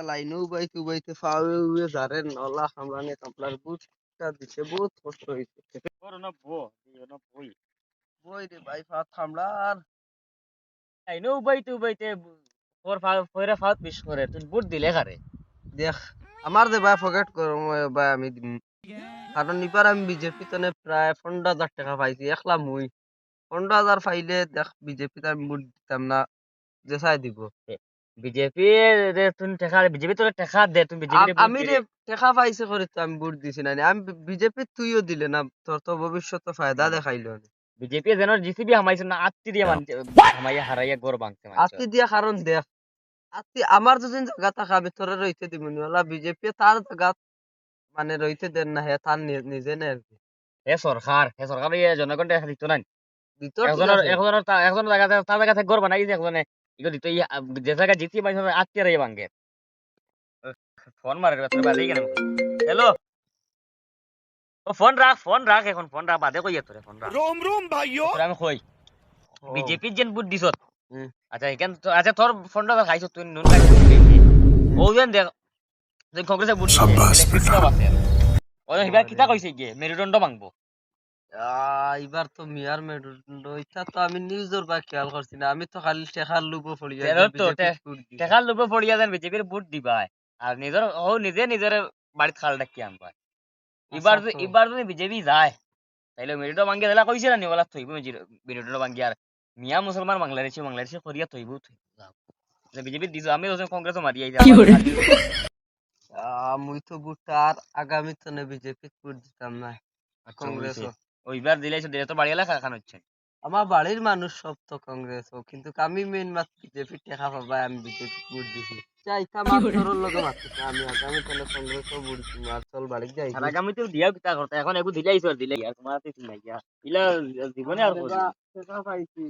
লাইনও উবাইতে উবাইতে ফাওয়ে উয়ে যারে নলা খামলানে কামলার বুটটা দিছে বহুত কষ্ট হইছে করোনা বো না বই বই রে ভাই ফাত খামলার আইনো উবাইতে উবাইতে ফোর ফোরে ফাত বিশ করে তুই বুট দিলে কারে দেখ আমার দে ভাই ফরগেট কর ভাই আমি দিম কারণ এবার আমি বিজেপি তনে প্রায় 15,000 টাকা পাইছি একলা মুই 15,000 পাইলে দেখ বিজেপি আমি ভোট দিতাম না যে চাই দিব বিজেপি রে তুই টাকা বিজেপি তোর টাকা দে তুই বিজেপি রে ভোট আমি দিলে রে টাকা পাইছে করে তো আমি ভোট দিছি না আমি বিজেপি তুইও দিলে না তোর তো ভবিষ্যৎ ফায়দা দেখাইলো না বিজেপি যেন জিসিবি হামাইছে না আত্তি দিয়ে মানছে হামাইয়া হারাইয়া গড় ভাঙছে আজকে দিয়া কারণ দেখ আজকে আমার যদি জায়গা থাকা আমি তোরে রইতে দিব না বিজেপি তার জায়গা মানে রইতে দেন না হে তার নিজে নেই আর কি হে সরকার ইয়ে জনগণ টাকা দিত না দিত ঠিক একজনের আছে একজনের একজনের জায়গাতে তার জায়গা থেকে গড় বানাই দিছে একজনে ইগো দিত যে জায়গা জিসি মাইছে আত্তি রাইয়া ভাঙে ফোন মারে তোর বাদে কেন হ্যালো ও ফোন রাখ এখন ফোন রাখ বাদে কইয়া তোরে ফোন রাখ रोम रोम भाइयों তোরে আমি কই বিজেপির যেন বুট দিছত হুম। আচ্ছা এখান আচ্ছা তোর ফোনটা খাইছ তুই নুন খাইছ ও যেন দেখ তুই কংগ্রেসে বুট দিছে ওই হিবার কিতা কইছে গিয়ে মেরুদণ্ড ভাঙবো এবার তো মিয়ার মেরুদণ্ড ইচ্ছা তো আমি নিউজের বা খেয়াল করছি না আমি তো খালি টেকার লুপো পড়ি টেকার লোভে পড়িয়া দেন বিজেপির বুট দিবাই আর নিজের ও নিজে নিজের বাড়িত খাল ডাকি আনবাই এবার যদি বিজেপি যায় তাইলে মেরুদণ্ড ভাঙ্গিয়া দিলা কইছে না নিবলা থইব মেরুদণ্ড ভাঙ্গিয়া আর মিয়া মুসলমান বাংলাদেশি করিয়া থইব বিজেপি দিছো আমি কংগ্রেসও মারি আইছি মুই তো বুটটা আর আগামী তো বিজেপি ভোট দিতাম না কংগ্রেস ওইবার দিলে তো বাড়ি এলাকা খান হচ্ছে আমার বাড়ির মানুষ সব তো কংগ্রেস কিন্তু আমি মেন মাত বিজেপি টেকা পাবাই আমি বিজেপি ভোট দিছি চাইতাম তোর লগে মারতেছে আমি আগামী তো কংগ্রেস ভোট দিব আর চল বাড়ি যাই আর আগামীতেও দিয়াও কিতা করতে এখন এগু দিলাই আর দিলে আর তোমার ঠিক নাই ইলা জীবনে আর টাকা পাইছি